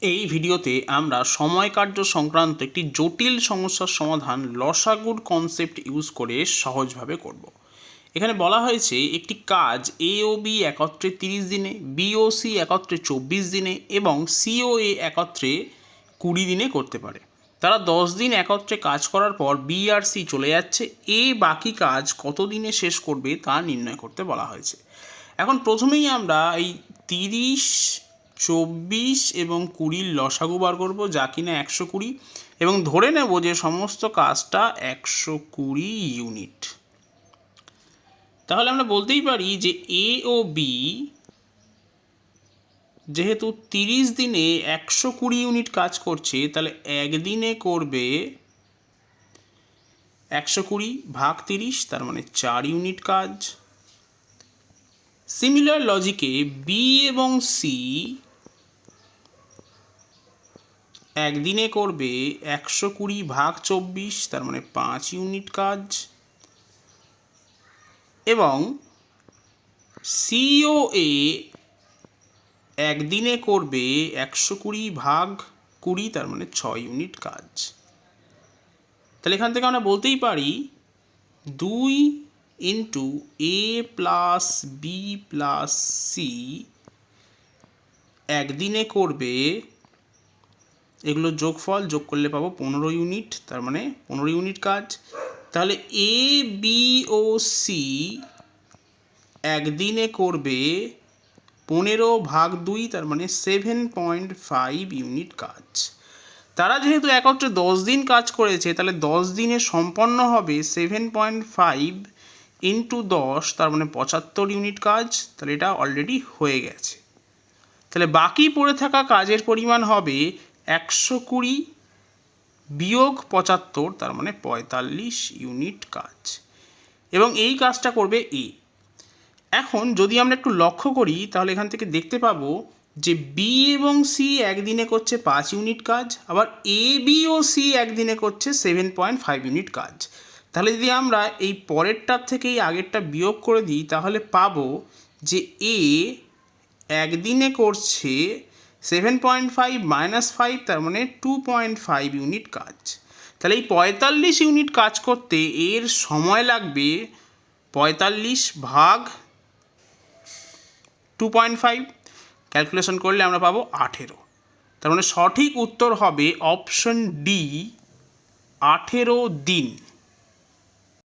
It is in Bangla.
এই ভিডিওতে আমরা সময় কার্য সংক্রান্ত একটি জটিল সমস্যার সমাধান লসাগুর কনসেপ্ট ইউজ করে সহজভাবে করব। এখানে বলা হয়েছে একটি কাজ এ ও বি একত্রে 30 দিনে, বি ও সি একত্রে 24 দিনে এবং সি ও এ একত্রে 20 দিনে করতে পারে। তারা 10 দিন একত্রে কাজ করার পর বি আর সি চলে যাচ্ছে, এ বাকি কাজ কত দিনে শেষ করবে তা নির্ণয় করতে বলা হয়েছে। এখন প্রথমেই আমরা এই 30, 24 এবং 20 লসাগু বার করবো, যা কিনা 120, এবং ধরে নেব যে সমস্ত কাজটা 120 ইউনিট। তাহলে আমরা বলতেই পারি যে এ ও বি যেহেতু 30 দিনে 120 ইউনিট কাজ করছে, তাহলে একদিনে করবে 120 ভাগ 30, তার মানে 4 ইউনিট কাজ। সিমিলার লজিকে বি এবং সি একদিনে করবে 120 ভাগ 24, তার মানে 5 ইউনিট কাজ। এবং সি ও এ একদিনে করবে 120 ভাগ 20, তার মানে 6 ইউনিট কাজ। তাহলে এখান থেকে আমরা বলতেই পারি 2 ইন্টু এ প্লাস বি প্লাস সি একদিনে করবে, এগুলো যোগফল যোগ করলে পাবো 15 ইউনিট, তার মানে 15 ইউনিট কাজ। তাহলে এ বি ও সি একদিনে করবে 15 ভাগ 2, তার মানে 7.5 ইউনিট কাজ। তারা যেহেতু একত্রে 10 দিন কাজ করেছে, তাহলে 10 দিনে সম্পন্ন হবে 7.5 ইন্টু 10, তার মানে 75 ইউনিট কাজ। তাহলে এটা অলরেডি হয়ে গেছে। তাহলে বাকি পড়ে থাকা কাজের পরিমাণ হবে 120 বিয়োগ 75, তার মানে 45 ইউনিট কাজ। এবং এই কাজটা করবে এ। এখন যদি আমরা একটু লক্ষ্য করি, তাহলে এখান থেকে দেখতে পাবো যে বি এবং সি একদিনে করছে 5 ইউনিট কাজ, আবার এ বি ও সি একদিনে করছে 7.5 ইউনিট কাজ। তাহলে যদি আমরা এই পরেরটার থেকে এই আগেরটা বিয়োগ করে দিই, তাহলে পাবো যে এ একদিনে করছে 7.5 মাইনাস 5, তার মানে 2.5 ইউনিট কাজ। তাহলে এই 45 ইউনিট কাজ করতে এর সময় লাগবে 45 ভাগ 2.5, ক্যালকুলেশন করলে আমরা পাবো 18। তার মানে সঠিক উত্তর হবে অপশন ডি, 18 দিন।